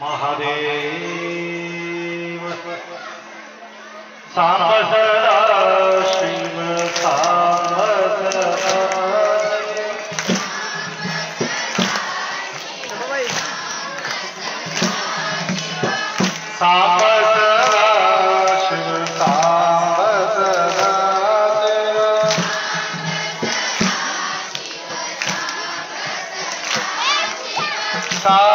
महादेव सांब सदा शिव सांब सदा सांब सदा शिव सांब सदा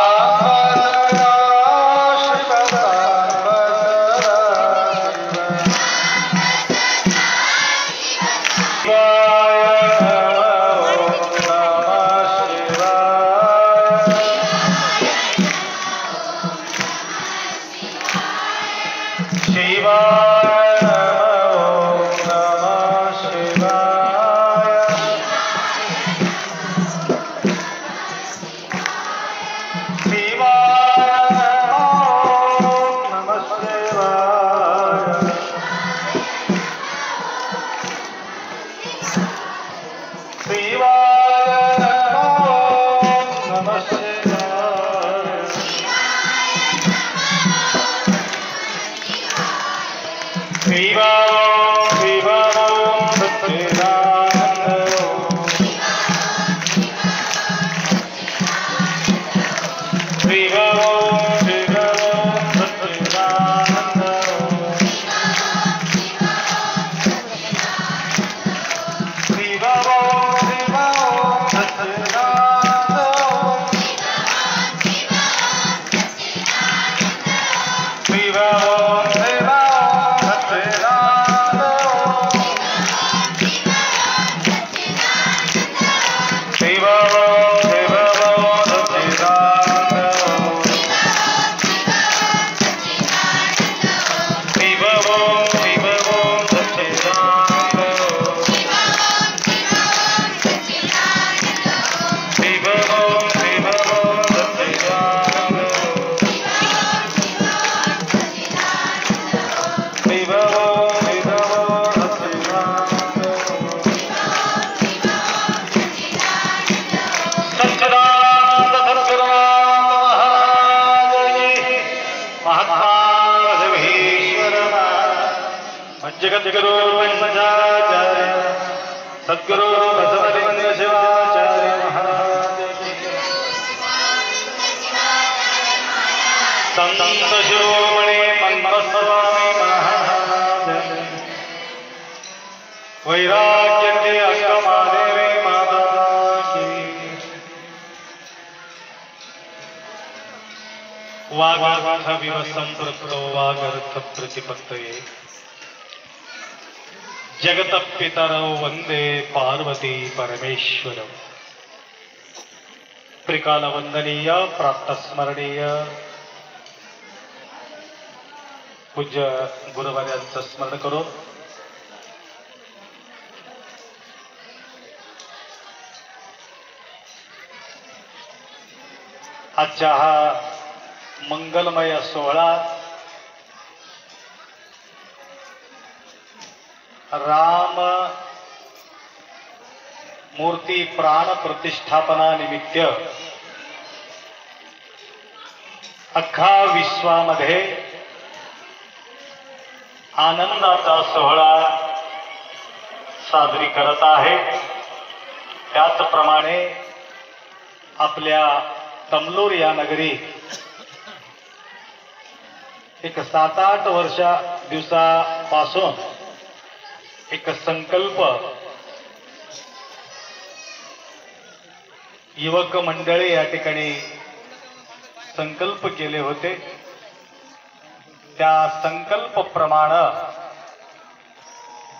जगद्गुरु पंचाचार्य सद्गुरु बसवलिंग शिवाचार्य महाराज संत शिरोमणि मंगलस्वामी महाराज वैराग्य के अष्टमादेवी माता की वागर्थ विवसंपृक्तो वागर्थ प्रतिपत्तये जगत पितरौ वंदे पार्वती परमेश्वर त्रिकाल वंदनीय प्राप्त स्मरणीय पूज्य गुरुवर्यांचं स्मरण करून आजचा हा मंगलमय सोहळा राम मूर्ती प्राण प्रतिष्ठापना निमित्त अख्खा विश्वामध्ये आनंदाचा सोहळा साजरी करत आहे। त्याचप्रमाणे आपल्या तमलोर या नगरी एक 7-8 दिवसापासून एक संकल्प युवक मंडळी या ठिकाणी संकल्प केले होते। त्या संकल्प प्रमाणे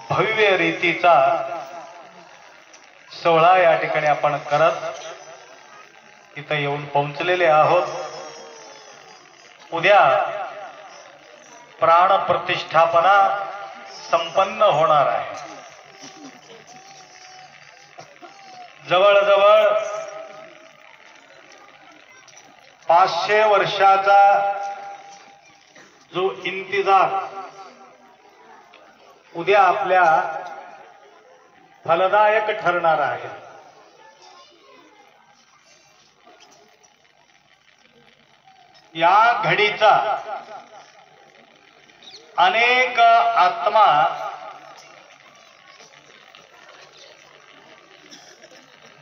भव्य रीतीचा सोहळा या ठिकाणी आपण करत इथं येऊन पोहोचलेले आहोत। उद्या प्राण प्रतिष्ठापना संपन्न होणार आहे। जवळजवळ 500 वर्षाचा जो इंतजार उद्या आपल्या फलदायक ठरणार आहे। या घडीचा अनेक आत्मा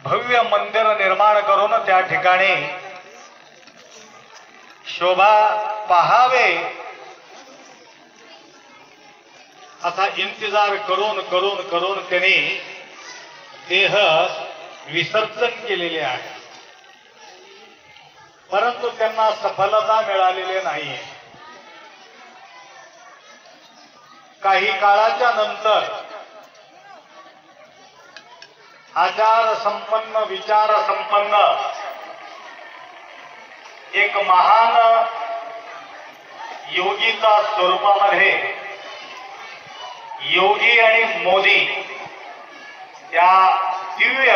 भव्य मंदिर निर्माण करून त्या ठिकाणी शोभा पाहावे असा इंतजार करून करून करून त्यांनी देह विसर्जन केलेले आहे, परंतु त्यांना सफलता मिळालेली नाही। काही काळाच्या नंतर आचार संपन्न विचार संपन्न एक महान योगीचा स्वरूपामध्ये योगी आणि मोदी या दिव्य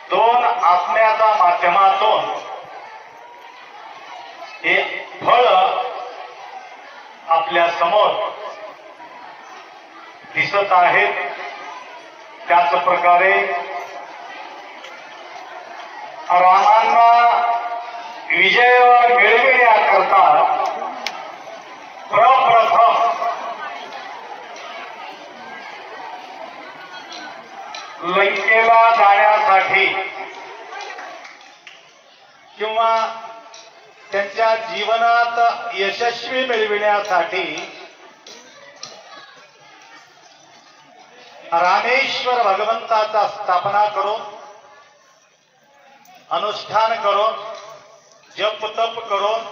दोन आत्म्याच्या माध्यमातून हे फळ आपल्या समोर दिसत आहेत। त्याच प्रकारे रामांना विजय मिळविण्याकरता प्रप्रथम लंकेला जाण्यासाठी किंवा त्यांच्या जीवनात यशस्वी मिळविण्यासाठी रामेश्वर भगवंताचा स्थापना करून अनुष्ठान करून जप तप करून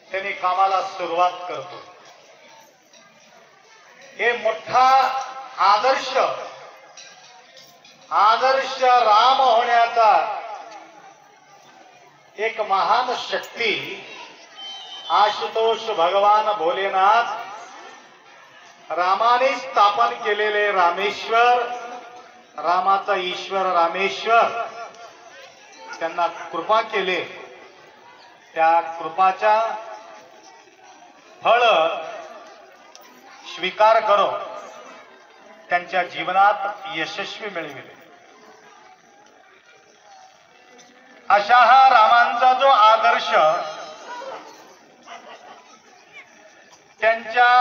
त्यांनी कामाला सुरुवात करतो। हे मोठा आदर्श राम होण्याचा एक महान शक्ती आशुतोष भगवान भोलेनाथ रामाने स्थापन केलेले रामेश्वर, रामाचा ईश्वर रामेश्वर त्यांना कृपा केले। त्या कृपाचा फळ स्वीकार करो त्यांच्या जीवनात यशस्वी मिळविले। अशा हा रामांचा जो आदर्श त्यांच्या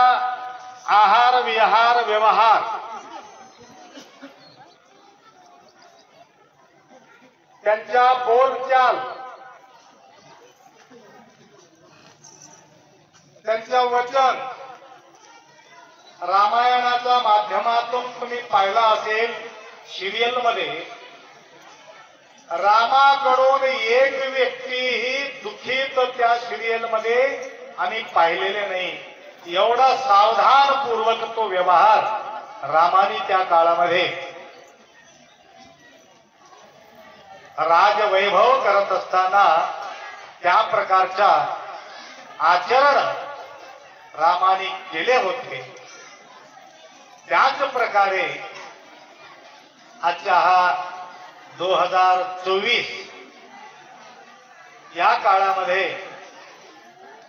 आहार विहार व्यवहार त्यांच्या बोलचाल त्यांचं वचन रामायणाच्या माध्यमातून तुम्ही पाहिला असेल। सिरियल मध्ये रामाकडून एक व्यक्तीही दुखीत त्या सिरियल मध्ये आम्ही पाहिलेले नाही। एवढा सावधानपूर्वक तो व्यवहार रामाने त्या काळामध्ये राजवैभव करत असताना त्या प्रकारचा आचरण रामाने केले होते। त्याच प्रकारे आजचा हा 2024 या काळामध्ये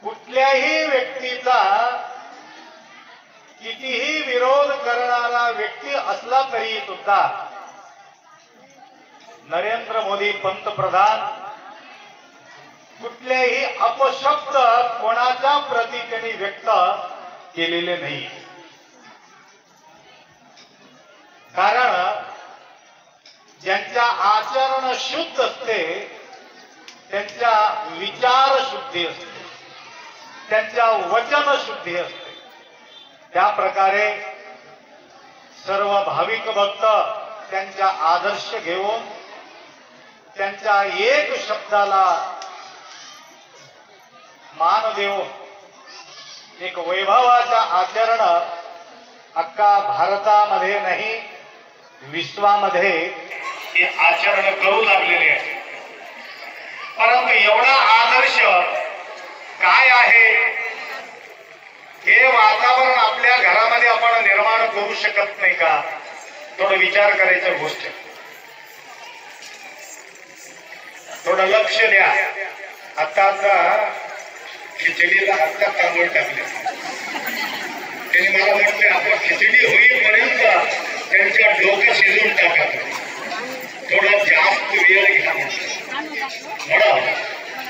कुठल्याही व्यक्तीचा कितीही विरोध करणारा व्यक्ती असला तरी सुद्धा नरेंद्र मोदी पंतप्रधान कुठलेही अपशब्द कोणाच्या प्रती त्यांनी व्यक्त केलेले नाही। कारण ज्यांच्या आचरण शुद्ध असते त्यांच्या विचार शुद्धी असते, त्यांच्या वचन शुद्धी असते। त्या प्रकारे सर्व भाविक भक्त त्यांचा आदर्श घेऊन त्यांच्या एक शब्दाला मान देऊन एक वैभवाचा आचरण अख्खा भारतामध्ये नाही विश्वामध्ये हे आचरण करू लागलेले आहे। परंतु एवढा आदर्श काय आहे हे वातावरण आपल्या घरामध्ये आपण निर्माण करू शकत नाही का? थोडं विचार करायचं गोष्ट, थोडं लक्ष द्या। आता खिचडीला हातात तांदूळ टाकले, त्यांनी मला म्हटले आपण खिचडी होईपर्यंत त्यांच्या डोकं शिजवून टाका, थोडा जास्त वेळ घ्या म्हणून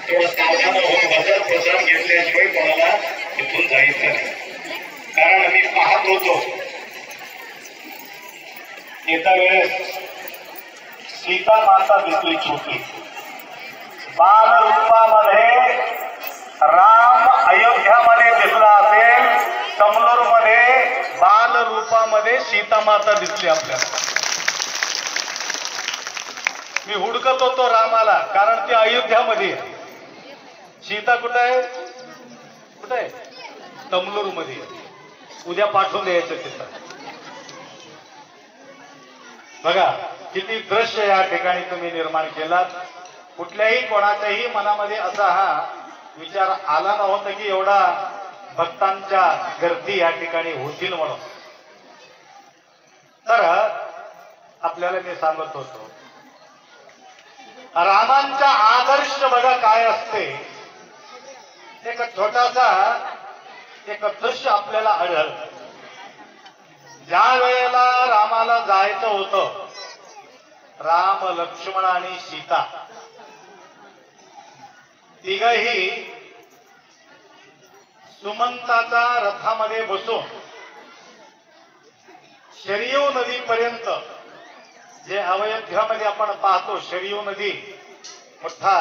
थोडं सावधान होऊन बसत बसत घेतल्याशिवाय कोणाला इथून जायचं नाही. कारण आम्ही पाहत होतो येत्या वेळेस सीता माता दिसली छोटी बाल रूपामध्ये. राम अयोध्यामध्ये दिसला असेल, कमलोर मध्ये बाल रूपामध्ये सीता माता दिसली आपल्याला. मी हुडकत होतो रामाला, कारण ती अयोध्यामध्ये आहे. सीता कुठं आहे? कुठं आहे? कमलोर मध्ये. उद्या पाठवून द्यायचं तिथं. बघा किती दृश्य या ठिकाणी तुम्ही निर्माण केलात. कुठल्याही कोणाच्याही मनामध्ये असा हा विचार आला नव्हता की एवढा भक्तांच्या गर्दी या ठिकाणी होतील म्हणून. तर आपल्याला मी सांगत होतो रामांचा आदर्श बघा काय असते. एक छोटासा एक दृश्य आपल्याला आढळतं. ज्या वेळेला रामाला जायचं होतं, राम लक्ष्मण आणि सीता तिघही सुमंताचा रथामध्ये बसून शरयू नदीपर्यंत, जे अयोध्यामध्ये आपण पाहतो शरयू नदी मोठा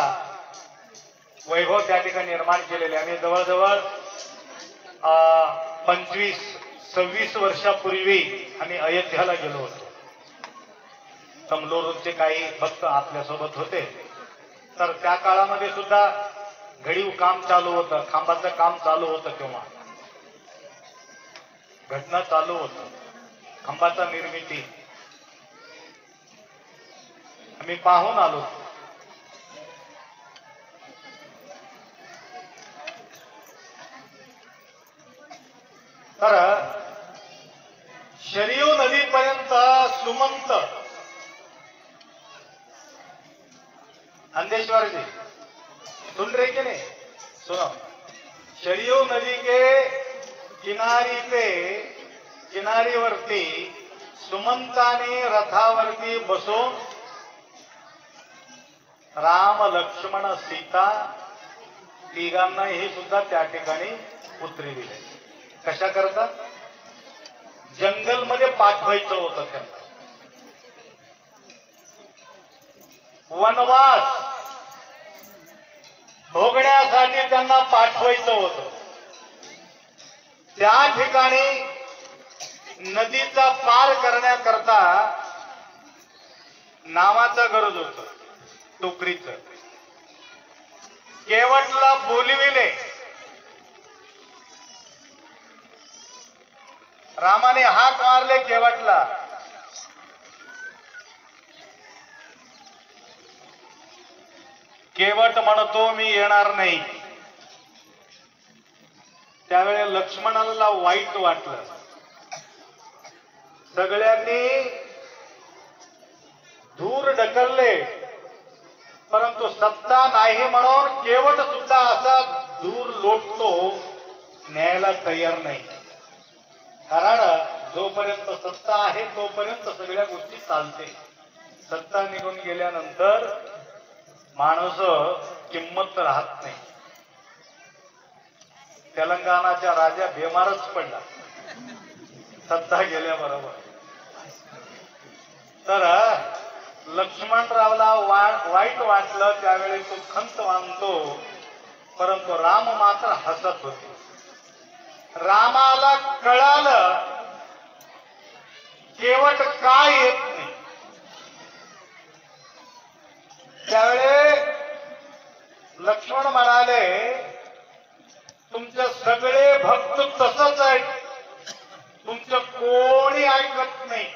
वैभव त्या ठिकाणी निर्माण केलेले. आणि जवळजवळ 25-26 वर्षापूर्वी आम्ही अयोध्याला गेलो होतो. कमलोरचे काही भक्त आपल्यासोबत होते. तर त्या काळामध्ये सुद्धा घडीव काम चालू होतं, खांबाचं काम चालू होतं. तेव्हा घटना चालू होतं, खांबाचा निर्मिती आम्ही पाहून आलो. तर शरयू नदीपर्यंत सुमंत अंधेश्वर जी सुन रहे कि नहीं? सुनो. शरयू नदी के किनारीवरती सुमंताने रथावरती बसून राम लक्ष्मण सीता तिघांनाही सुद्धा त्या ठिकाणी उतरविले. कशा करता? जंगलमध्ये पाठवायचं होतं त्यांना. वनवास भोगण्यासाठी त्यांना पाठवायचं होतं. त्या ठिकाणी नदीचा पार करण्याकरता नावाचं गरज होतं, टोकरीचं. केवटला बोलविले. रामाने हाक मारले केवटला. केवट म्हणतो मी येणार नाही. त्यावेळेस लक्ष्मणाला वाईट वाटलं. सगळ्यांनी दूर ढकलले, परंतु सत्ता नाही म्हणून केवट सुद्धा असा दूर लोटतो, न्यायला तयार नाही. कारण जोपर्यंत सत्ता आहे तोपर्यंत सगळ्या गोष्टी चालते. सत्ता निघून गेल्यानंतर माणूस किंमत राहत नाही. तेलंगणाचा राजा बेमारच पडला सत्ता गेल्याबरोबर. तर लक्ष्मणरावला वाईट वाटलं. त्यावेळी तो खंत मानतो, परंतु राम मात्र हसत होते. रामाला कळालं केवट काय येत नाही. त्यावेळे लक्ष्मण म्हणाले तुमचे सगळे भक्त तसंच आहेत, तुमचं कोणी ऐकत नाही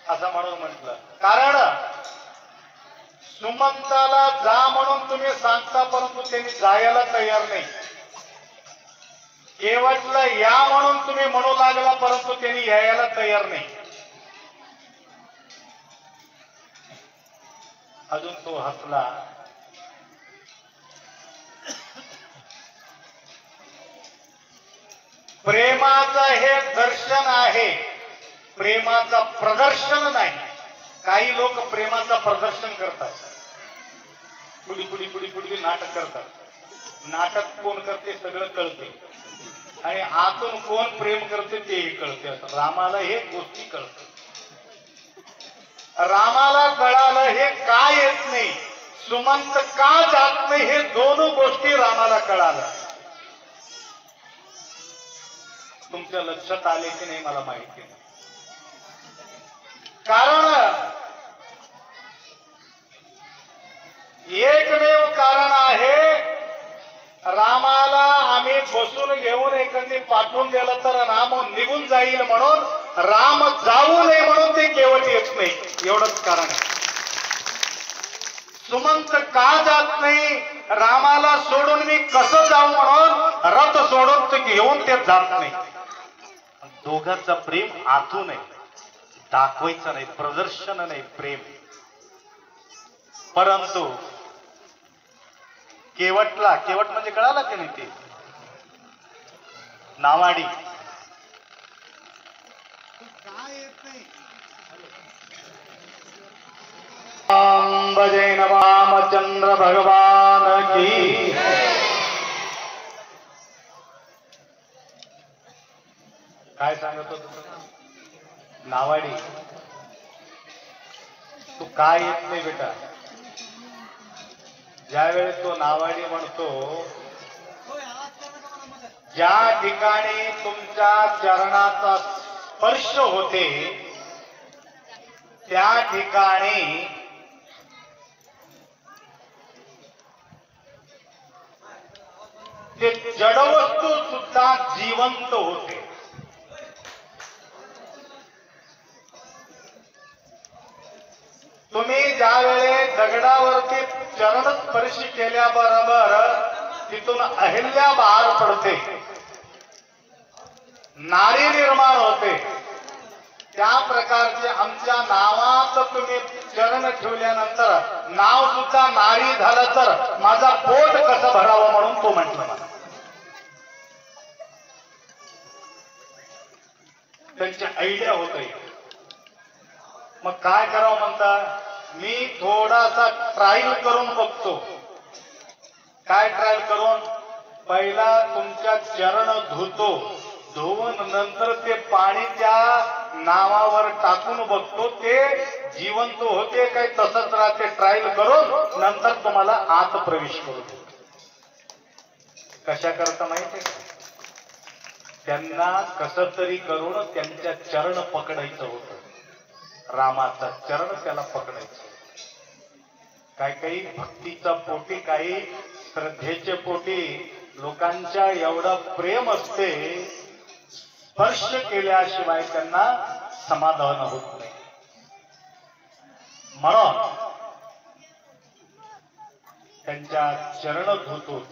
असं म्हणून म्हटलं. कारण सुमंताला जा म्हणून तुम्ही सांगता, परंतु त्यांनी जायला तयार नाही. केवटला या म्हणून तुम्ही म्हणू लागला, परंतु त्यांनी यायला तयार नाही. अजून तो हसला. प्रेमाचं हे दर्शन आहे, प्रेमाचं प्रदर्शन नाही. काही लोक प्रेमाचं प्रदर्शन करतात. पुढी पुढी पुढी पुढी नाटक करतात. नाटक कोण करते सगळं कळते आणि आतून कोण प्रेम करते तेही कळते. रामाला हे गोष्टी कळत. रामाला कळालं हे का येत नाही, सुमंत का जात नाही, हे दोन गोष्टी रामाला कळालं. तुमच्या लक्षात आले की नाही मला माहिती नाही. कारण एकमेव कारण आहे, रामाला आम्ही बसून घेऊन एखादी पाठवून दिलं तर राम निघून जाईल म्हणून, राम जाऊ नये म्हणून ते केवळ येत नाही, एवढंच कारण आहे. सुमंत का जात नाही, रामाला सोडून मी कसं जाऊ म्हणून रथ सोडून ते घेऊन ते जात नाही. दोघांचं प्रेम आतून आहे, दाखवायचं नाही, प्रदर्शन नाही, प्रेम. परंतु केवटला, केवट म्हणजे कळालं की नाही ते नावाडी, भजय रामचंद्र भगवान की. काय सांगत होत नावाडी, तू काय येत नाही बेटा. ज्यावेळेस तो नावाडी म्हणतो, ज्या ठिकाणी तुमच्या चरणाचा स्पर्श होते त्या ठिकाणी ते जडवस्तू सुद्धा जिवंत होते. तुम्ही ज्यावेळे दगडावरती चरण स्पर्श केल्याबरोबर तिथून अहिल्या बाहेर पडते, नारी निर्माण होते, त्या प्रकारचे आमच्या नावात तुम्ही चरण ठेवल्यानंतर नाव सुद्धा नारी झालं तर माझा पोट कसं भरावं म्हणून तो म्हटलं मला. त्यांची आयडिया होत. मग काय करावं म्हणता, मी थोडासा ट्रायल करून बघतो. काय ट्रायल करून, पहिला तुमच्या चरण धुतो, धुवून नंतर ते पाणी त्या नावावर टाकून बघतो ते जिवंत होते काय तसंच राहते. ट्रायल करून नंतर तुम्हाला आत प्रवेश करू. कशा करता माहिती का, त्यांना कसं तरी करून त्यांच्या चरण पकडायचं होतं. रामाचा चरण त्याला पकडायचं. काही काही भक्तीचा पोटी, काही श्रद्धेचे पोटी लोकांच्या एवढं प्रेम असते, स्पर्श केल्याशिवाय त्यांना समाधान होत नाही. म्हणून त्यांच्या चरण धुतो.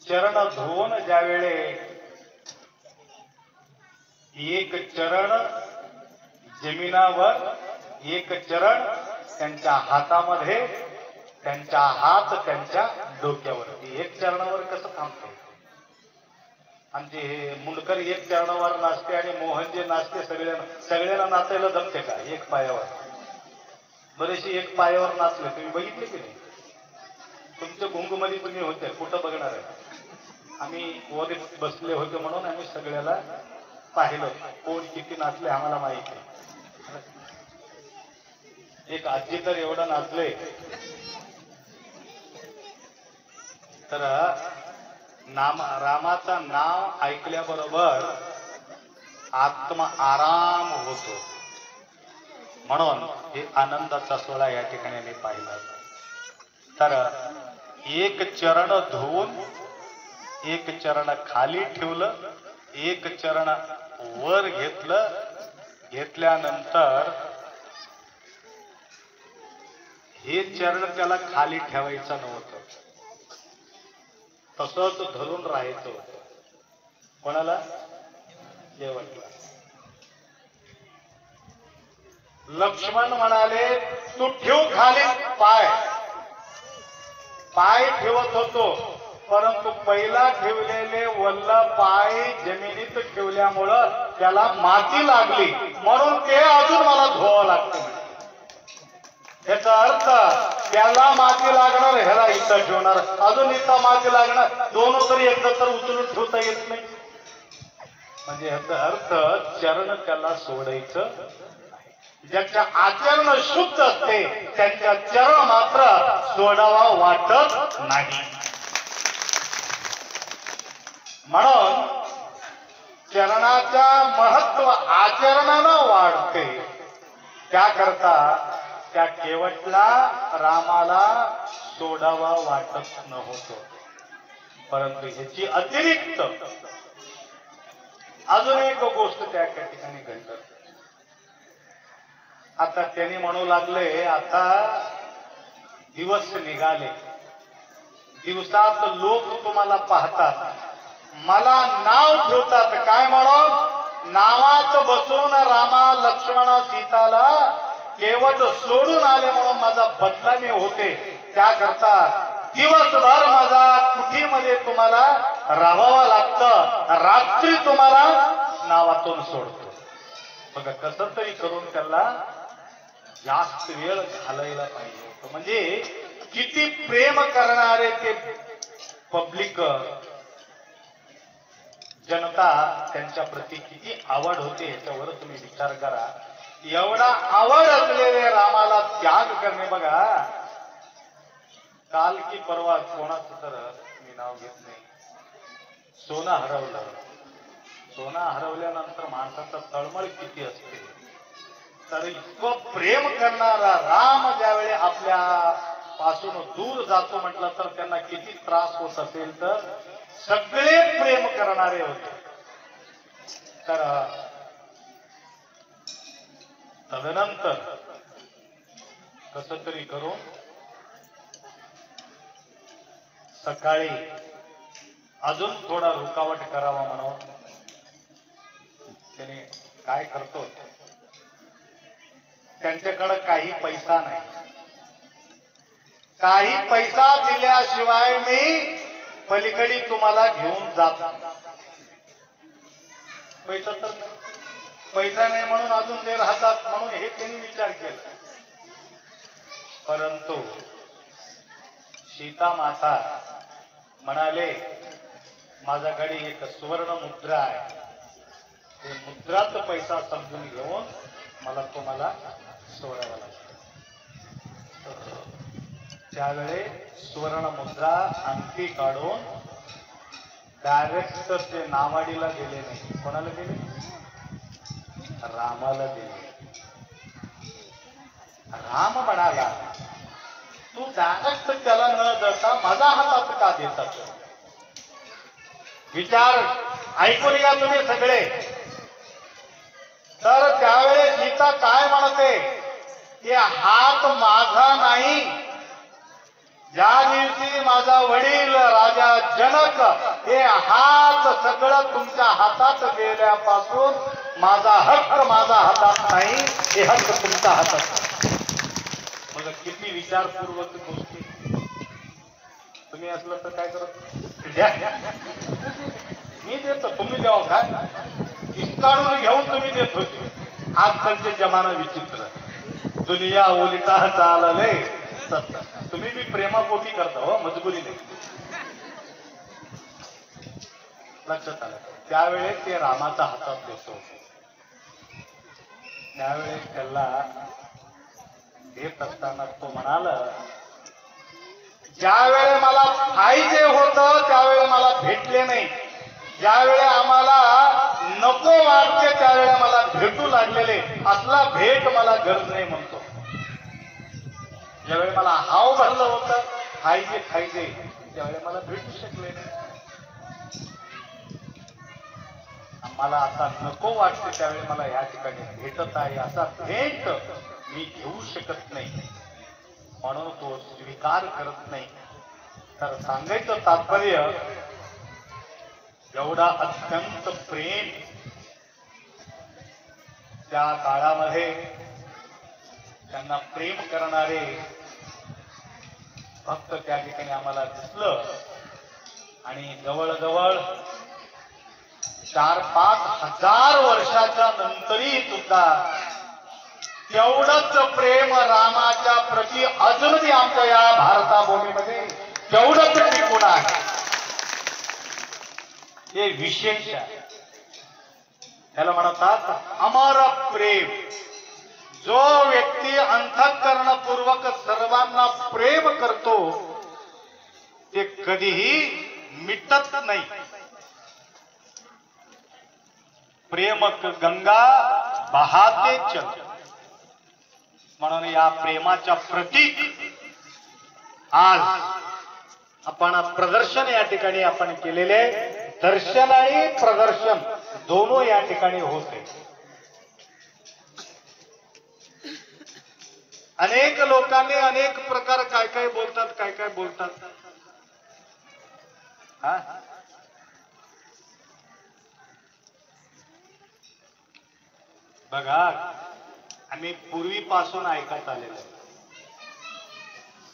चरण धुवून ज्यावेळे एक चरण जमिनावर, एक चरण त्यांच्या हातामध्ये, त्यांच्या हात त्यांच्या डोक्यावरती. एक चरणावर कसं थांबते. आमचे हे मुंडकर एक चरणावर नाचते आणि मोहन जे नाचते सगळ्यांना नाचायला जमते का एक पायावर. बरेचसे एक पायावर नाचले, तुम्ही बघितले की नाही. तुमच्या गुंगमध्ये तुम्ही होते, कुठं बघणार आहे. आम्ही वर बसले होते म्हणून आम्ही सगळ्याला पाहिलं, कोण किती नाचले आम्हाला माहिती. एक आजी तर एवढं नाचले तर रामाचा नाव ऐकल्याबरोबर आत्मा आराम होतो. म्हणून हे आनंदाचा सोहळा या ठिकाणी आम्ही पाहिला. तर एक चरण धुवून, एक चरण खाली ठेवलं, एक चरण वर घेतलं. घेतल्यानंतर हे चरण त्याला खाली ठेवायचं नव्हतं, तसंच धरून राहायचं होतं. कोणाला? देवाला. लक्ष्मण म्हणाले, तू ठेव खाली पाय. पाय ठेवत होतो, परंतु पहिला ठेवलेले वल्ल पाय जमिनीत ठेवल्यामुळं त्याला माती लागली, म्हणून ते अजून मला धुवावं लागतं. याचा अर्थ त्याला मागे लागणार, ह्याला इथं ठेवणार, अजून इथं मागे लागणार, दोन तरी एकदा तर उचलून ठेवता येत नाही. म्हणजे याचा अर्थ चरण त्याला सोडायचं. ज्याच्या आचरण शुद्ध असते त्यांच्या चरण मात्र सोडावा वाटत नाही. म्हणून चरणाच्या महत्व आचरणानं वाढते. त्याकरता त्या केवटला रामाला सोडावा वाटत नव्हतं. परंतु ह्याची अतिरिक्त अजून एक गोष्ट त्या ठिकाणी घडली. आता त्यांनी म्हणू लागले, आता दिवस निघाले, दिवसात लोक तुम्हाला पाहतात, मला नाव ठेवतात. काय म्हणून? नावात बसून रामा लक्ष्मण सीताला केवट सोडून आले म्हणून माझा बदनामी होते. त्याकरता दिवसभर माझा कुटीमध्ये तुम्हाला राहावं लागतं, रात्री तुम्हाला नावातून सोडतो. बघा कसं तरी करून त्याला जास्त वेळ घालायला पाहिजे होतं. म्हणजे किती प्रेम करणारे ते पब्लिक जनता, त्यांच्या प्रती किती आवड होते याच्यावर तुम्ही विचार करा. एवढा आवड असलेले रामाला त्याग करणे. बघा काल की परवा कोणाचं तर मी नाव घेत नाही, सोनं हरवलं. सोनं हरवल्यानंतर माणसाचा तळमळ किती असते. तर इतकं प्रेम करणारा राम ज्यावेळी आपल्या पासून दूर जातो म्हटलं तर त्यांना किती त्रास होत असेल. तर सगळे प्रेम करणारे होते. तर तदनंतर कसं तरी करून सकाळी अजून थोडा रुकावट करावा म्हणून त्याने काय करतो, त्यांच्याकडे काही पैसा नाही, काही पैसा दिल्याशिवाय मी पलीकडे तुम्हाला घेऊन जात. पैसा तर पैसा नाही म्हणून अजून ते राहतात म्हणून हे त्यांनी विचार केला. परंतु सीता माता म्हणाले, माझ्याकडे एक सुवर्ण मुद्रा आहे, ते मुद्राचा पैसा समजून घेऊन मला तुम्हाला सोडावा लागतो. त्यावेळे सुवर्ण मुद्रा अंगठी काढून डायरेक्ट ते नावाडीला दिले नाही. कोणाला दिले? रामाला दिले. राम म्हणाला, तू डायरेक्ट त्याला न देता माझ्या हातात का देतात? विचार ऐकून घ्या तुम्ही सगळे. तर त्यावेळेस सीता काय म्हणते, की हात माझा नाही. ज्या दिवशी माझा वडील राजा जनक हे हात सगळं तुमच्या हातात गेल्यापासून माझा हक्क माझा हातात नाही, हे हक्क तुमच्या हातात. मग किती विचारपूर्वक गोष्टी. तुम्ही असलं तर काय करत, मी देतो तुम्ही द्यावं काय, काढून घेऊन तुम्ही देत होते. आजकालचे जमाना विचित्र, दुनिया उलटा चालले. तुम्ही बी प्रेमापोटी करता हो, मजबुरी नाही. लक्षात आलं. त्यावेळेस ते रामाच्या हातात देतो. त्यावेळेस त्याला देत असताना तो म्हणाला, ज्यावेळे मला पाहिजे होतं त्यावेळे मला भेटले नाही, ज्यावेळे आम्हाला नको वाटते त्यावेळे मला भेटू लागलेले, असला भेट मला गरज नाही म्हणतो. ज्यावेळी मला हाव भरलं होतं खायचे खायचे त्यावेळी मला भेटू शकले नाही. मला आता नको वाटते त्यावेळी मला या ठिकाणी भेटत आहे, असा भेट मी घेऊ शकत नाही म्हणून तो स्वीकार करत नाही. तर सांगायचं तात्पर्य, एवढा अत्यंत प्रेम त्या काळामध्ये त्यांना प्रेम करणारे भक्त त्या ठिकाणी आम्हाला दिसलं. आणि जवळजवळ 4-5 हजार वर्षाच्या नंतरही सुद्धा तेवढंच प्रेम रामाच्या प्रती अजूनही आमच्या या भारताभूमीमध्ये तेवढंच टिकून आहे. हे विशेष आहे. त्याला म्हणतात अमर प्रेम. जो व्यक्ती अंतःकरणपूर्वक सर्वांना प्रेम करतो ते कधीही मिटत नाही. प्रेम गंगा बहाते चल. म्हणून या प्रेमाच्या प्रतीक आज आपण प्रदर्शन या ठिकाणी आपण केलेले. दर्शन आणि प्रदर्शन दोनों या ठिकाणी होते. अनेक लोकांनी अनेक प्रकार काय काय बोलतात. हा, बघा आम्ही पूर्वीपासून ऐकत आलेलो.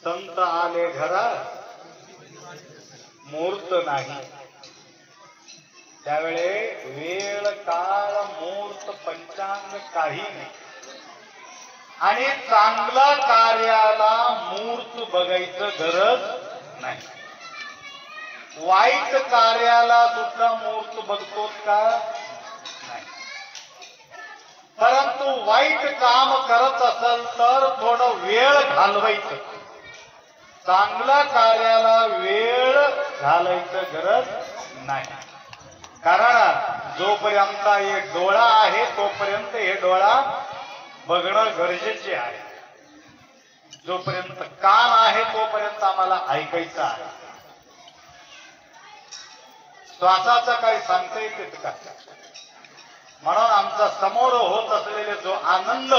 संत आले घरात मुहूर्त नाही. त्यावेळे वेळ काळ मुहूर्त पंचांग काही नाही. आणि चांगल्या कार्याला मुहूर्त बघायचं गरज नाही. वाईट कार्याला सुद्धा मुहूर्त बघतो का? नाही. परंतु वाईट काम करत असेल तर थोडं वेळ घालवायचं. चांगल्या कार्याला वेळ घालायचं गरज नाही. कारण जोपर्यंत हे डोळा आहे तोपर्यंत हे डोळा बघणं गरजेचे आहे. जोपर्यंत कान आहे तोपर्यंत आम्हाला ऐकायचं आहे. श्वासाचा काही सांगता येते का? म्हणून आमचा समोर होत असलेले जो आनंद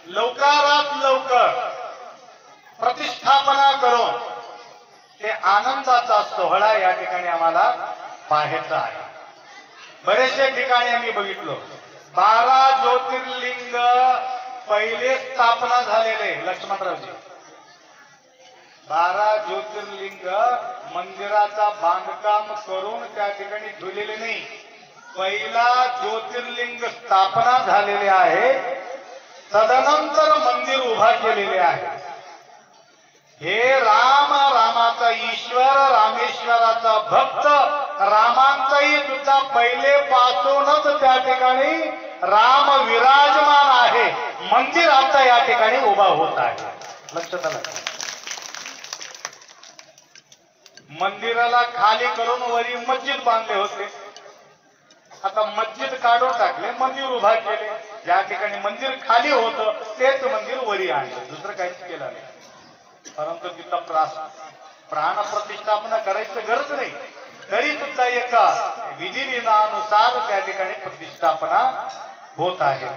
लवकरात लवकर प्रतिष्ठापना करून ते आनंदाचा सोहळा या ठिकाणी आम्हाला पाहायचा आहे. बरेचशा ठिकाणी आम्ही बघितलो 12 ज्योतिर्लिंग पहिले स्थापना झालेले. लक्ष्मणरावजी 12 ज्योतिर्लिंग मंदिराचा बांधकाम करून त्या ठिकाणी ठेवलेले नाही. पहिला ज्योतिर्लिंग स्थापना झालेले आहे. तदनंतर मंदिर उभा केलेले आहे. हे रामाचा ईश्वर रामेश्वराचा भक्त रामांचाही सुद्धा पहिले पासूनच त्या ठिकाणी राम विराजमान आहे. मंदिर आता या ठिकाणी उभा होत आहे. लक्षात आलं? मंदिराला खाली करून वरी मस्जिद बांधले होते. आता मस्जिद काढून टाकले, मंदिर उभा केले. ज्या ठिकाणी मंदिर खाली होतं तेच मंदिर वरी आणलं. दुसरं काहीच केलं नाही. परंतु तिथं प्राण प्रतिष्ठापना करायचं गरज नाही. तरी सुद्धा एका विधिविधानुसार त्या ठिकाणी प्रतिष्ठापना होत आहे.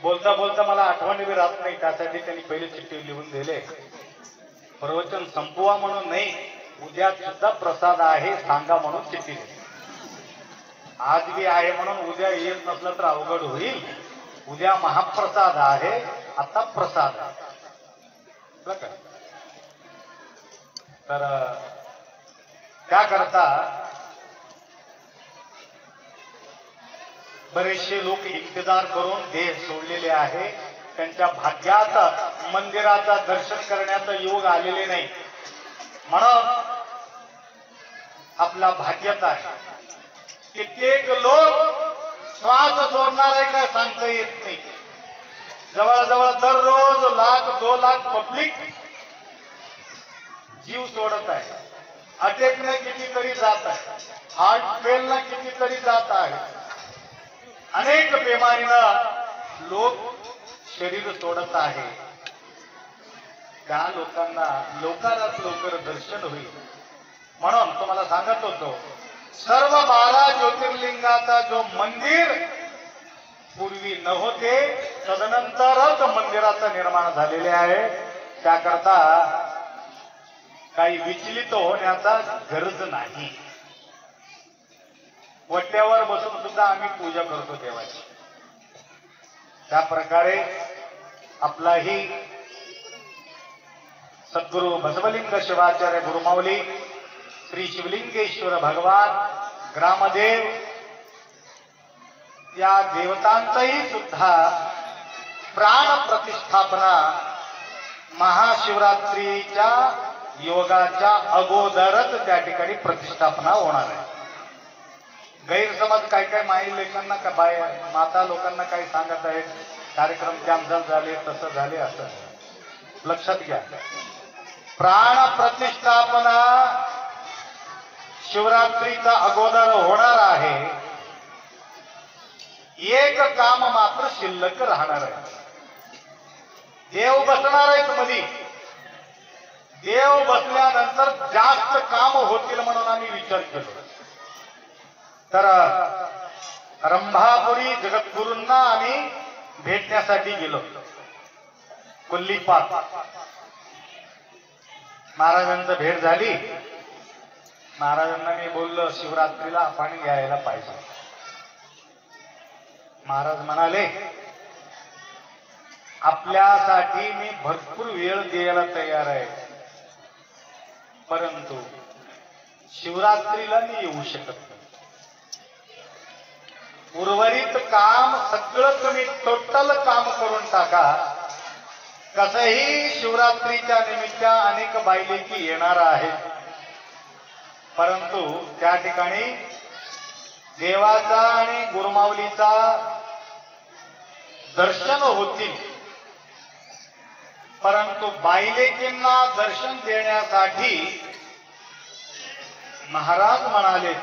बोलता बोलता मला आठवण बी राहत नाही. त्यासाठी त्यांनी पहिले चिठ्ठी लिहून दिले. प्रवचन संपवा म्हणून नाही, उद्या सुद्धा प्रसाद आहे सांगा म्हणून चिठ्ठी दिली. आज बी आहे म्हणून उद्या येत नसलं तर अवघड होईल. उद्या महाप्रसाद आहे, आता प्रसाद आहे. तर त्याकरता बरेचसे लोक इंतजार करून देह सोडलेले आहे. त्यांच्या भाग्यात मंदिराचा दर्शन करण्याचा योग आलेले नाही. म्हणून आपला भाग्यात आहे. कित्येक लोक श्वास सोडणार आहे काय सांगता येत नाही. जवळजवळ दररोज 1,00,000-2 लाख पब्लिक जीव सोडत आहे. अटॅकने कितीतरी जात आहे. हार्ट फेलला कितीतरी जात आहे. अनेक बिमारीनं लोक शरीर सोडत आहे. त्या लोकांना लवकरात लवकर दर्शन होईल म्हणून तुम्हाला सांगत होतो. सर्व 12 ज्योतिर्लिंगाचा जो मंदिर पूर्वी नव्हते तदनंतरच मंदिराचं निर्माण झालेले आहे. त्याकरता काही विचलित होण्याचा गरज नाही. वट्यावर बसून सुद्धा आम्ही पूजा करतो देवाची. त्या प्रकारे आपलाही सद्गुरु बसवलिंग शिवाचार्य गुरुमाऊली श्री शिवलिंगेश्वर भगवान ग्रामदेव या देवतांचंही सुद्धा प्राण प्रतिष्ठापना महाशिवरात्रीच्या योगाच्या अगोदरच त्या ठिकाणी प्रतिष्ठापना होणार आहे. गैरसमज काय काय माई लेखांना का माता लोकांना काही सांगत आहेत, कार्यक्रम कॅन्सल झाले, तसं झाले, असं लक्षात घ्या. प्राण प्रतिष्ठापना शिवरात्रीचा अगोदर होणार आहे. एक काम मात्र शिल्लक राहणार आहे. देव बसणार आहेत मध्ये. देव बसल्यानंतर जास्त काम होतील म्हणून आम्ही विचार केलो. तर रंभापुरी जगद्गुरूंना आम्ही भेटण्यासाठी गेलो. कोल्लीपात महाराजांची भेट झाली. महाराजांना मी बोललो शिवरात्रीला आपण यायला पाहिजे. महाराज म्हणाले आपल्यासाठी मी भरपूर वेळ द्यायला तयार आहे, परंतु शिवरात्रीला मी येऊ शकत नाही. उर्वरित काम सगळं तुम्ही टोटल काम करून टाका. कसंही शिवरात्रीच्या निमित्त अनेक बायलेकी येणार आहेत, परंतु त्या ठिकाणी देवाचा आणि गुरुमाऊलीचा दर्शन होतील. परंतु बायलेकींना दर्शन देण्यासाठी महाराज म्हणाले,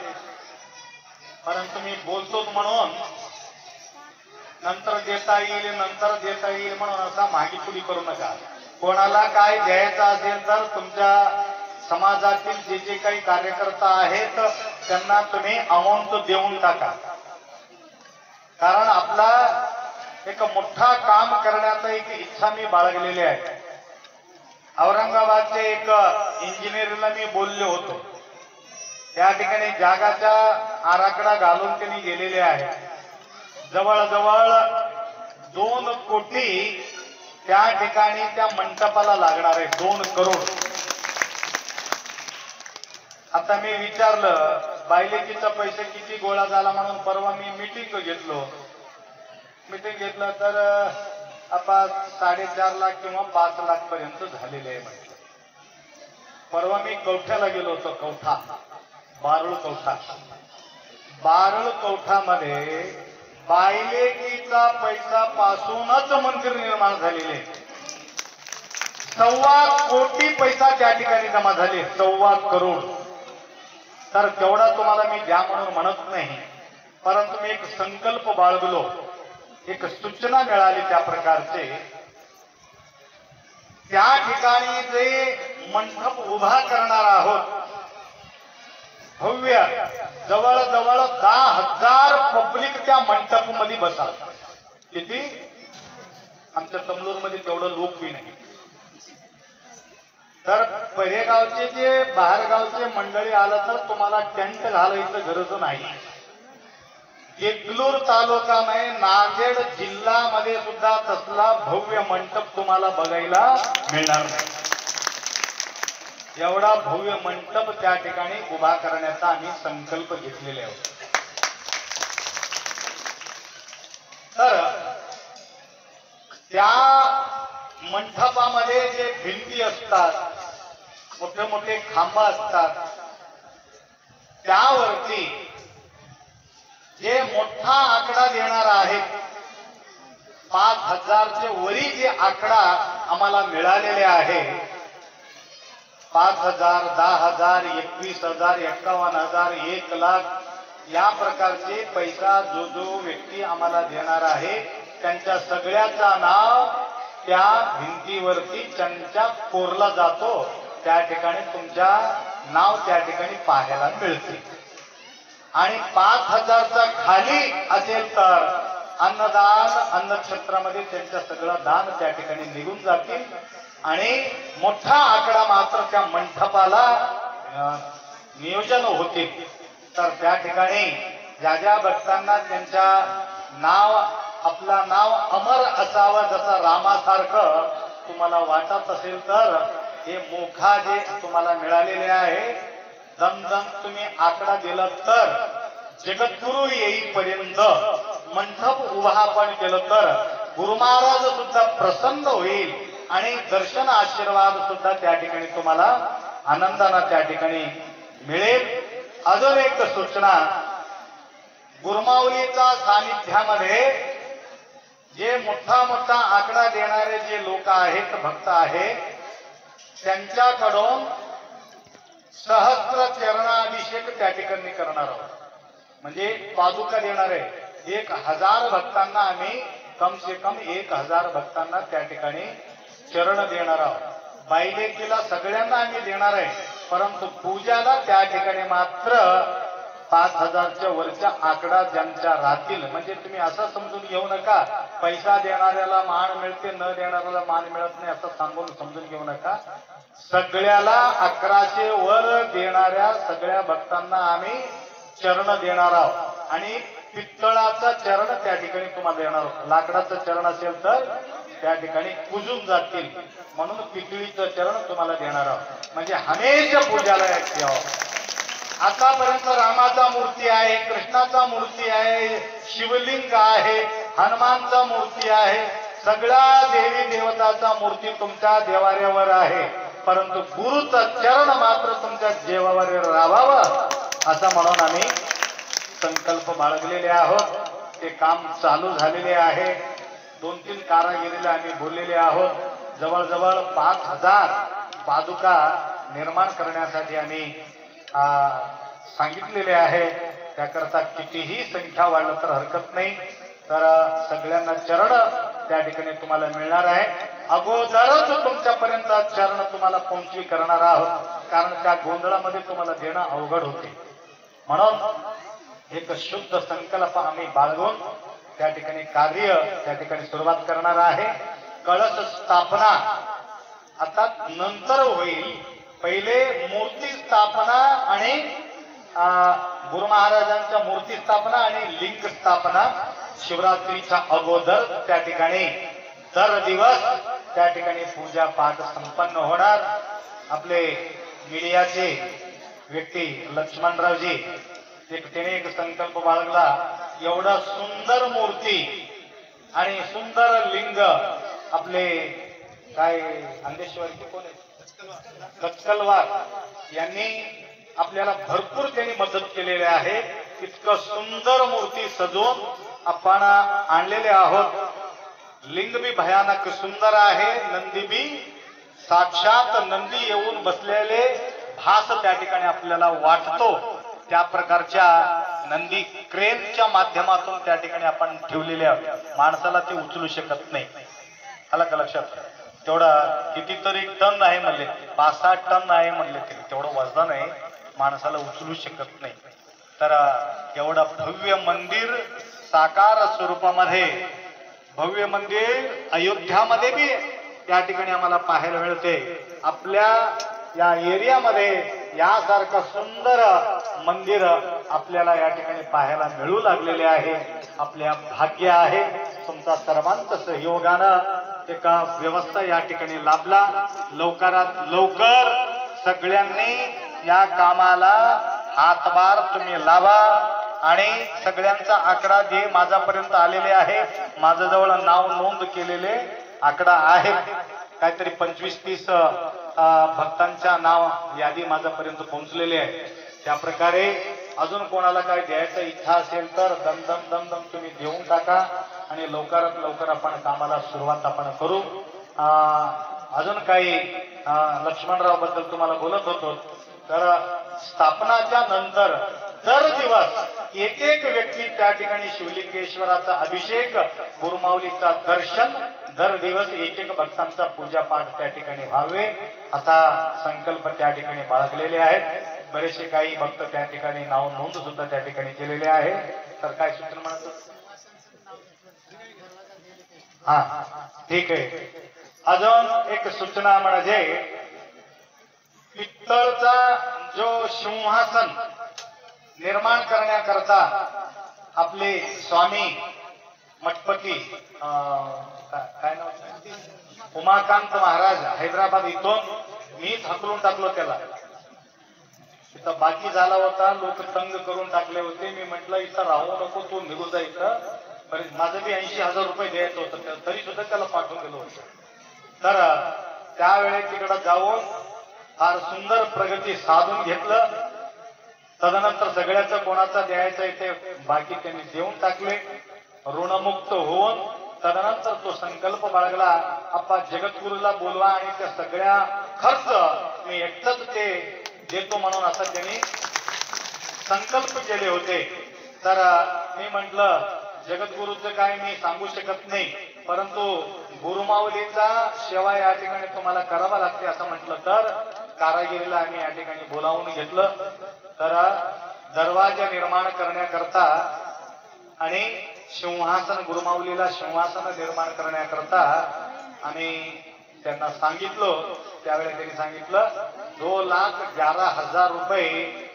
परंतु मी बोलतो म्हणून नंतर देता येईल, नंतर देता येईल म्हणून असा मागे पुढे करू नका. कोणाला काय द्यायचं असेल तर तुमच्या समाजातील जे जे काही कार्यकर्ता आहेत त्यांना तुम्ही अमाऊंट देऊन टाका. कारण आपला एक मोठा काम करण्याचा एक इच्छा मी बाळगलेली आहे. औरंगाबादचे एक इंजिनियरला मी बोललो होतो. त्या ठिकाणी जागाचा आराखडा घालून त्यांनी गेलेले आहे. जवळजवळ 2 कोटी त्या ठिकाणी त्या मंडपाला लागणार आहे. 2 करोड. आता मी विचारलं बायलेकीचा पैसे किती गोळा झाला म्हणून. परवा मी मीटिंग घेतलं तर आपण 4.5 लाख किंवा 5 लाख पर्यंत झालेले आहे म्हटलं. परवा मी कवठ्याला गेलो होतो. कवठा, बारूळ कवठा. बारूळ कवठामध्ये बायलेकीचा पैसा पासूनच मंदिर निर्माण झालेले. 1.25 कोटी पैसा त्या ठिकाणी जमा झाले. 1.25 करोड. तर तेवढा तुम्हाला मी द्या म्हणून म्हणत नाही, परंतु मी एक संकल्प बाळगलो. एक सूचना मिळाली त्या प्रकारचे. त्या ठिकाणी जे मंडप उभा करणार आहोत भव्य, जवळजवळ 10,000 पब्लिक त्या मंडपमध्ये बसाल. किती? आमच्या तमलूरमध्ये तेवढं लोक बी नाही. तर परेगावचे जे बाहेरगावचे मंडळी आलं तर तुम्हाला टेंट घालायचं गरज नाही. देगलूर तालुका नाही, नांदेड जिल्ह्यामध्ये सुद्धा तसला भव्य मंडप तुम्हाला बघायला मिळणार नाही. एवढा भव्य मंडप त्या ठिकाणी उभा करण्याचा आम्ही संकल्प घेतलेले आहोत. तर त्या मंडपामध्ये जे भिंती असतात, मोठे मोठे खांब असतात, त्यावरती जे मोठा आकडा देणार आहे 5,000चे वरी जे आकडा आम्हाला मिळालेले आहे, 5,000, 10,000, 21,000, 51,000, 1 लाख या प्रकारचे पैसा जो व्यक्ती आम्हाला देणार आहे त्यांच्या सगळ्याचा नाव त्या भिंतीवरती त्यांच्या कोरला जातो. त्या ठिकाणी तुमच्या नाव त्या ठिकाणी पाहायला मिळते. आणि 5,000चा खाली असेल तर अन्नदान, अन्नक्षेत्रामध्ये त्यांच्या सगळं दान त्या ठिकाणी निघून जातील. आणि मोठा आकडा मात्र त्या मंडपाला नियोजन होते. तर त्या ठिकाणी ज्या ज्या भक्तांना त्यांच्या नाव, आपला नाव अमर असावं जसं रामासारखं तुम्हाला वाटत असेल तर हे मोखा जे तुम्हाला मिळालेले आहे, दमदम तुम्ही आकडा दिला तर जगद्गुरु येईपर्यंत मंडप उभा आपण केलं तर गुरु महाराज सुद्धा प्रसन्न होईल आणि दर्शन आशीर्वाद सुद्धा त्या ठिकाणी तुम्हाला आनंदानं त्या ठिकाणी मिळेल. अजून एक सूचना, गुरुमाऊलीच्या सानिध्यामध्ये जे मोठा मोठा आकडा देणारे जे लोक आहेत, भक्त आहेत, त्यांच्याकडून सहस्त्र चरणाभिषेक त्या ठिकाणी करणार आहोत. म्हणजे पादुका देणार आहे 1000 भक्तांना आम्ही कम से कम 1000 भक्तांना त्या ठिकाणी चरण देणार आहोत. बायलेकीला सगळ्यांना आम्ही देणार आहे, परंतु पूजाला त्या ठिकाणी मात्र 5000च्या वरच्या आकडा ज्यांच्या राहतील. म्हणजे तुम्ही असं समजून घेऊ नका पैसा देणाऱ्याला मान मिळते, न देणाऱ्याला मान मिळत नाही असं सांगून समजून घेऊ नका. सगळ्याला 1100 वर देणाऱ्या सगळ्या भक्तांना आम्ही चरण देणार आहोत आणि पित्तळाचा चरण त्या ठिकाणी तुम्हाला देणार आहोत. लाकडाचं चरण असेल तर त्या ठिकाणी कुजून जातील, म्हणून पितळीचं चरण तुम्हाला देणार आहोत. म्हणजे हमेशा पूजाला यावं. आतापर्यंत रामाचा मूर्ती आहे, कृष्णाचा मूर्ती आहे, शिवलिंग आहे, हनुमानचा मूर्ती आहे, सगळ्या देवी देवताचा मूर्ती तुमच्या देवाऱ्यावर आहे, परंतु गुरुचं चरण मात्र तुमच्या देवावर राहावं असं म्हणून आम्ही संकल्प बाळगलेले आहोत. ते काम चालू झालेले आहे. 2-3 कारागिरीला आम्ही बोललेले आहोत. जवळजवळ 5000 पादुका निर्माण करण्यासाठी आम्ही सांगितलेले आहे. त्याकरता कितीही संख्या वाढलं तर हरकत नाही. तर सगळ्यांना चरण त्या ठिकाणी तुम्हाला मिळणार आहे. अगोदरच तुमच्यापर्यंत चरण तुम्हाला पोहोचवी करणार आहोत, कारण त्या गोंधळामध्ये तुम्हाला देणं अवघड होते. म्हणून एक शुद्ध संकल्प आम्ही बाळगून त्या ठिकाणी कार्य त्या ठिकाणी सुरुवात करणार आहे. कळस स्थापना आता नंतर होईल. पहिले मूर्ती स्थापना आणि गुरु महाराजांच्या मूर्ती स्थापना आणि लिंग स्थापना शिवरात्रीच्या अगोदर त्या ठिकाणी दर दिवस त्या ठिकाणी पूजा पाठ संपन्न होणार. आपले मीडियाचे व्यक्ती लक्ष्मणरावजी त्याने एक संकल्प बाळगला. एवढा सुंदर मूर्ती आणि सुंदर लिंग आपले काय अंधेश्वरचे कोण कचकलवार यांनी आपल्याला भरपूर त्यांनी मदत केलेली आहे. इतकं सुंदर मूर्ती सजवून आपण आणलेले आहोत. लिंग बी भयानक सुंदर आहे. नंदी बी साक्षात नंदी येऊन बसलेले भास त्या ठिकाणी आपल्याला वाटतो. त्या प्रकारच्या नंदी क्रेनच्या माध्यमातून त्या ठिकाणी आपण ठेवलेले आहोत. माणसाला ते उचलू शकत नाही. आला का लक्षात? तेवढा कितीतरी टन आहे म्हणले, 5-6 टन आहे म्हणले, तेवढं वजन आहे, माणसाला उचलू शकत नाही. तर एवढं भव्य मंदिर साकार स्वरूपामध्ये, भव्य मंदिर अयोध्यामध्ये बी त्या ठिकाणी आम्हाला पाहायला मिळते. आपल्या या एरियामध्ये यासारखं सुंदर मंदिर आपल्याला या ठिकाणी पाहायला मिळू लागलेले आहे. आपल्या भाग्य आहे. तुमचा सर्वांचं सहयोगानं एक व्यवस्था या ठिकाणी लाभला. लवकरात लवकर सगळ्यांनी या कामाला हातभार तुम्ही लावा आणि सगळ्यांचा आकडा जे माझ्यापर्यंत आलेले आहे, माझ्याजवळ नाव नोंद केलेले आकडा आहे. काहीतरी 25-30 भक्तांच्या नाव यादी माझ्यापर्यंत पोहोचलेली आहे. त्या प्रकारे अजून कोणाला काय द्यायचं इच्छा असेल तर दम तुम्ही देऊन टाका आणि लवकरात लवकर आपण कामाला सुरुवात आपण करू. अजून काही लक्ष्मणराव बद्दल तुम्हाला बोलत होतो. तर स्थापनाच्या नंतर दर दिवस एक व्यक्ती त्या ठिकाणी शिवलिंगेश्वराचा अभिषेक, गुरुमाऊलीचा दर्शन, दर दिवस एक भक्तांचा पूजापाठ त्या ठिकाणी व्हावे असा संकल्प त्या ठिकाणी बाळगलेले आहेत. बरेचसे काही भक्त त्या ठिकाणी नाव नोंद सुद्धा त्या ठिकाणी केलेले आहे. तर काय सूचना म्हणतो? हा ठीक आहे. अजून एक सूचना म्हणजे पित्तळचा जो सिंहासन निर्माण करण्याकरता आपले स्वामी मठपती काय नाव उमाकांत महाराज हैदराबाद इथून मीच हकलून टाकलो त्याला. इथं बाकी झाला होता, लोक तंग करून टाकले होते. मी म्हटलं इथं राहू नको, तू निघून जा इथं. पण माझं बी 80,000 रुपये द्यायचं होतं, तरी सुद्धा त्याला पाठवून दिलं होतं. तर त्यावेळेस तिकडं जाऊन फार सुंदर प्रगती साधून घेतलं. तदनंतर सगळ्याचं कोणाचा द्यायचं इथे बाकी त्यांनी देऊन टाकले. ऋणमुक्त होऊन तदनंतर तो संकल्प बाळगला, आप्पा जगद्गुरूला बोलवा आणि त्या सगळ्या खर्च मी एकटंच ते देतो म्हणून असं त्यांनी संकल्प केले होते. तर मी म्हटलं जगद्गुरूचं काय मी सांगू शकत नाही, परंतु गुरुमाऊलीचा सेवा या ठिकाणी तुम्हाला करावा लागते असं म्हटलं. तर कारागिरीला आम्ही या ठिकाणी बोलावून घेतलं. तर दरवाजा निर्माण करण्याकरता आणि सिंहासन, गुरुमाऊलीला सिंहासन निर्माण करण्याकरता आम्ही त्यांना सांगितलं. त्यावेळेस त्यांनी सांगितलं 2,11,000 रुपये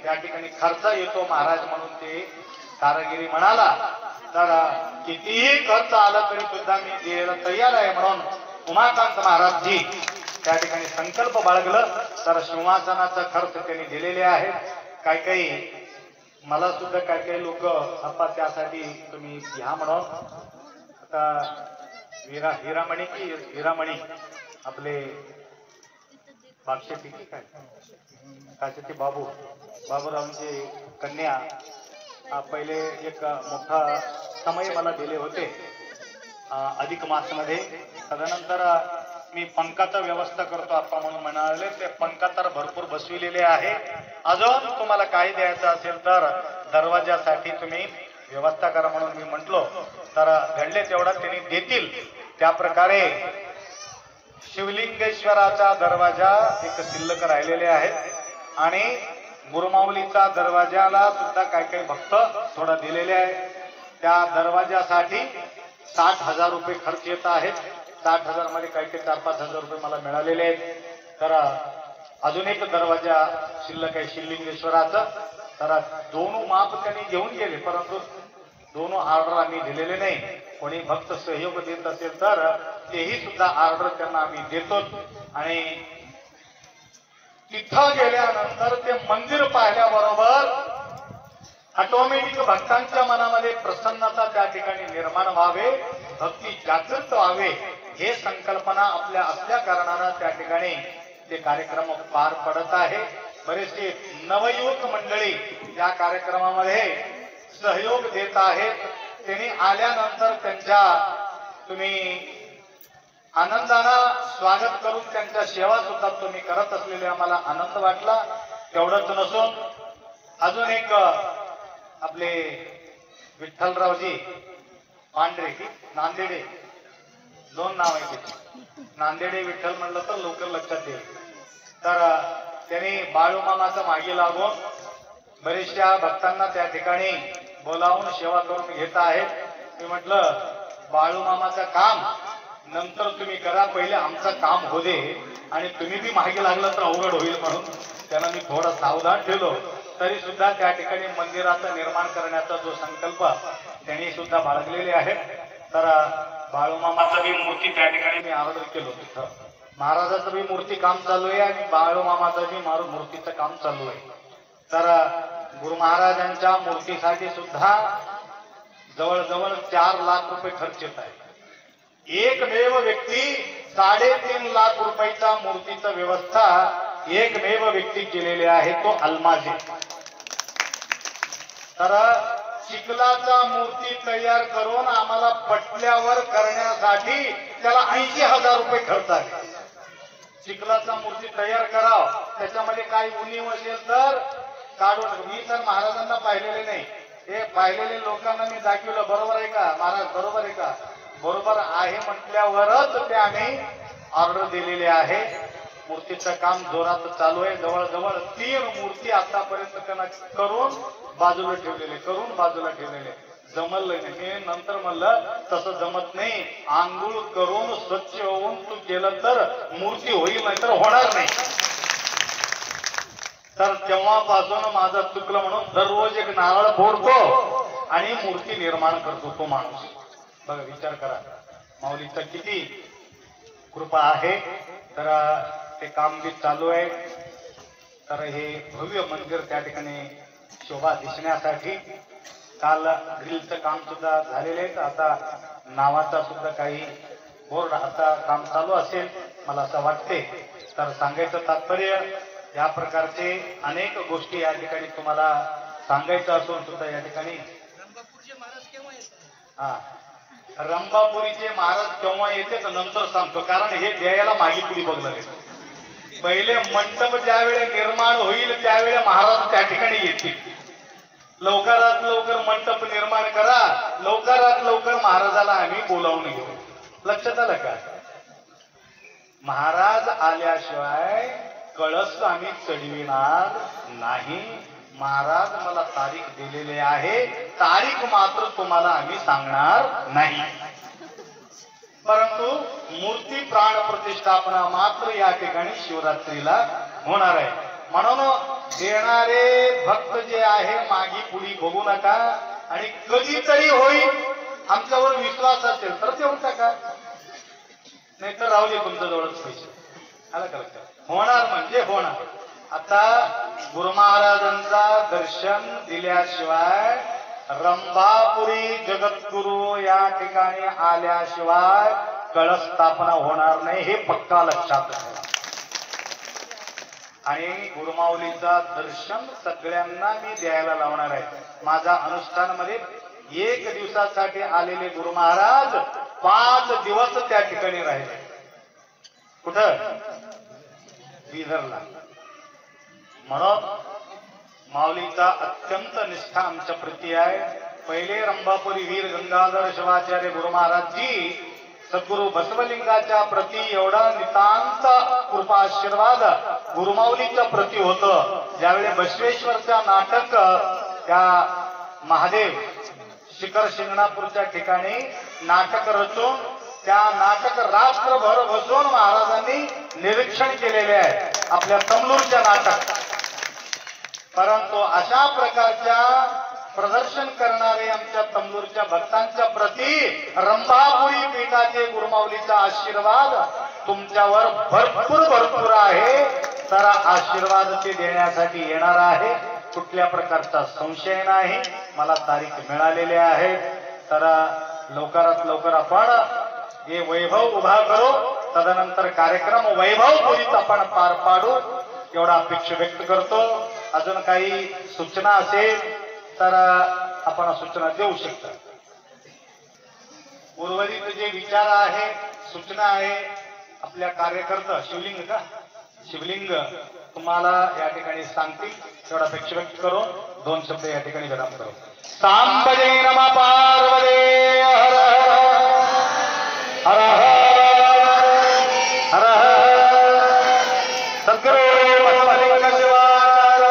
या ठिकाणी खर्च येतो महाराज म्हणून ते कारागिरी म्हणाला. तर कितीही खर्च आला तरी सुद्धा मी द्यायला तयार आहे म्हणून उमाकांत महाराजजी त्या ठिकाणी संकल्प बाळगलं. तर सिंहासनाचा खर्च त्यांनी दिलेले आहे. काही मला सुद्धा काही लोक आप्पा त्यासाठी तुम्ही घ्या म्हणून. आता हिरामणी की हिरामणी आपले बागशेती काय काशेती बाबूरावांची कन्या पहिले एक मोठा समय मला दिले होते अधिक मास मध्ये. तदनंतर मी पंखाचा व्यवस्था करतो आप्पा म्हणून म्हणाले. ते पंखा तर भरपूर बसविलेले आहे. अजून तुम्हाला काही द्यायचं असेल तर दरवाजासाठी तुम्ही व्यवस्था करा म्हणून मी म्हटलो. तर घडले तेवढा त्यांनी देतील. त्या प्रकारे शिवलिंगेश्वराचा दरवाजा एक शिल्लक राहिलेले आहेत आणि गुरुमाऊलीचा दरवाजाला सुद्धा काही भक्त थोडा दिलेले आहे. त्या दरवाजासाठी 60,000 रुपये खर्च येत आहेत. 60,000 मध्ये काही 4-5 हजार रुपये मला मिळालेले आहेत. तर अजून एक दरवाजा शिल्लक आहे शिवलिंगेश्वराचा. तर दोन माप त्यांनी घेऊन गेले, परंतु दोन ऑर्डर आम्ही दिलेले नाही. कोणी भक्त सहयोग देत असेल तर तेही सुद्धा ऑर्डर त्यांना आम्ही देतो. आणि तिथं गेल्यानंतर ते मंदिर पाहिल्याबरोबर ऑटोमॅटिक भक्तांच्या मनामध्ये प्रसन्नता त्या ठिकाणी निर्माण व्हावे, भक्ती जागृत व्हावे, हे संकल्पना आपल्या असल्या कारणानं त्या ठिकाणी ते कार्यक्रम पार पडत आहे. बरेचसे नवयुवक मंडळी या कार्यक्रमामध्ये सहयोग देत आहेत. त्यांनी आल्यानंतर त्यांच्या तुम्ही आनंदानं स्वागत करून त्यांच्या सेवा सुद्धा तुम्ही करत असलेले आम्हाला आनंद वाटला. तेवढंच नसून अजून एक आपले विठ्ठलरावजी पांढरे नांदेडे, दोन नाव आहे त्याची, नांदेडे विठ्ठल म्हणलं तर लवकर लक्षात येईल. तर त्यांनी बाळूमामाचा मागे लागून बरेचशा भक्तांना त्या ठिकाणी बोलावून सेवा करून घेत आहेत. मी म्हटलं बाळूमामाचं काम नंतर तुम्ही करा, पहिले आमचं काम हो दे आणि तुम्ही बी मागे लागलं तर अवघड होईल म्हणून त्यांना मी थोडा सावधान ठेवलो. तरी सुद्धा त्या ठिकाणी मंदिराचं निर्माण करण्याचा जो संकल्प त्यांनी सुद्धा बाळगलेले आहे. तर बाळूमामाचं बी मूर्ती त्या ठिकाणी मी ऑर्डर केलो. तिथं महाराजाचं बी मूर्ती काम चालू आहे आणि बाळूमामाचं बी मूर्तीचं काम चालू आहे. तर गुरु महाराजांच्या मूर्तीसाठी सुद्धा जवळजवळ 4 लाख रुपये खर्च येत आहे. एकमेव व्यक्ती 3.5 लाख रुपयाच्या मूर्तीचा व्यवस्था एकमेव व्यक्ती केलेली आहे, तो अलमाजी. तर चिखलाचा मूर्ती तयार करून आम्हाला पटल्यावर करण्यासाठी त्याला 80,000 रुपये खर्च आहे. चिखलाचा मूर्ती तयार कराव, त्याच्यामध्ये काही उणीव असेल तर काढून. मी तर महाराजांना पाहिलेले नाही, हे पाहिलेले लोकांना मी दाखवलं. बरोबर आहे का महाराज, बरोबर आहे का? बरोबर आहे म्हटल्यावरच ते आम्ही ऑर्डर दिलेले आहे. मूर्तीचं काम जोरात चालू आहे. जवळजवळ 3 मूर्ती आतापर्यंत त्यांना करून बाजूला ठेवलेले. जमलं नाही. मी नंतर म्हणलं तसं जमत नाही, आंघोळ करून स्वच्छ होऊन तू केलं तर मूर्ती होईल, नाही तर होणार नाही. तर तेव्हापासून माझं चुकलं म्हणून दररोज एक नारळ फोडतो आणि मूर्ती निर्माण करतो तो माणूस. बघा, विचार करा माऊलीचा किती कृपा आहे. तर ते काम बी चालू आहे. तर हे भव्य मंदिर त्या ठिकाणी शोभा दिसण्यासाठी काल ग्रिलचं काम सुद्धा झालेलं आहे. आता नावाचा सुद्धा काही बोर्ड आता काम चालू असेल मला असं वाटते. तर सांगायचं तात्पर्य या प्रकारचे अनेक गोष्टी या ठिकाणी तुम्हाला सांगायचं असून सुद्धा या ठिकाणी रंभापुरीचे महाराज केव्हा येते तर नंतर सांगतो, कारण हे द्यायला मागे पुढे बघलं. पहिले मंडप ज्यावेळी निर्माण होईल त्यावेळी महाराज त्या ठिकाणी येतील. लवकरात लवकर मंडप निर्माण करा, लवकरात लवकर महाराजाला आम्ही बोलावून घेऊ. लक्षात आलं का? महाराज आल्याशिवाय कळस आम्ही चढविणार नाही. महाराज मला तारीख दिलेली आहे, तारीख मात्र तुम्हाला आम्ही सांगणार नाही. परंतु मूर्ती प्राण प्रतिष्ठापना मात्र या ठिकाणी शिवरात्रीला होणार आहे. म्हणून येणारे भक्त जे आहे मागी पुढी बघू नका, आणि कधीतरी होईल आमच्यावर विश्वास असेल तर देऊन टाका, नाही तर राहू दे तुमच्या जवळच पैसे. आला का लक्षात? होणार म्हणजे होणार. आता गुरु महाराजांचा दर्शन दिल्याशिवाय, रंभापुरी जगद्गुरु या ठिकाणी आल्याशिवाय कळस स्थापना होणार नाही, हे पक्का लक्षात ठेवा. आणि गुरुमाऊलीचा दर्शन सगळ्यांना मी द्यायला लावणार आहे. माझ्या अनुष्ठानामध्ये 1 दिवसासाठी आलेले गुरु महाराज 5 दिवस त्या ठिकाणी राहिले. कुठं? बिदरला. म्हणून माऊलीचा अत्यंत निष्ठा आमच्या प्रती आहे. पहिले रंभापुरी वीर गंगाधर शिवाचार्य गुरु महाराजजी सद्गुरु बसवलिंगाच्या प्रती एवढा नितांत कृपा आशीर्वाद गुरुमाऊलीच्या प्रती होतं. ज्यावेळी बसवेश्वरच्या नाटक त्या महादेव शिखर शिंगणापूरच्या ठिकाणी नाटक रचून त्या नाटक रात्रभर बसून महाराजांनी निरीक्षण केलेले आहे आपल्या तमलूरच्या नाटक. परंतु अशा प्रकारच्या प्रदर्शन करणारे आमच्या तमलूरच्या भक्तांच्या प्रती रंभापुरी पीठाचे गुरुमाऊलीचा आशीर्वाद तुमच्यावर भरपूर आहे. तर आशीर्वाद ते देण्यासाठी येणार आहे, कुठल्या प्रकारचा संशय नाही. मला तारीख मिळालेली आहे. तर लवकरात लवकर आपण हे वैभव उभा करू, तदनंतर कार्यक्रम वैभवपुरीत आपण पार पाडू एवढा अपेक्षा व्यक्त करतो. अजून काही सूचना असेल तर आपण सूचना देऊ शकता. उर्वरित जे विचार आहे, सूचना आहे, आपल्या कार्यकर्ता शिवलिंग तुम्हाला या ठिकाणी सांगतील तेवढा अपेक्षा व्यक्त करून 2 शब्द या ठिकाणी विराम करू. सांबजे नमः पार्वते हर हर हर हर सद्गुरु बसवलिंग शिवाचार्य.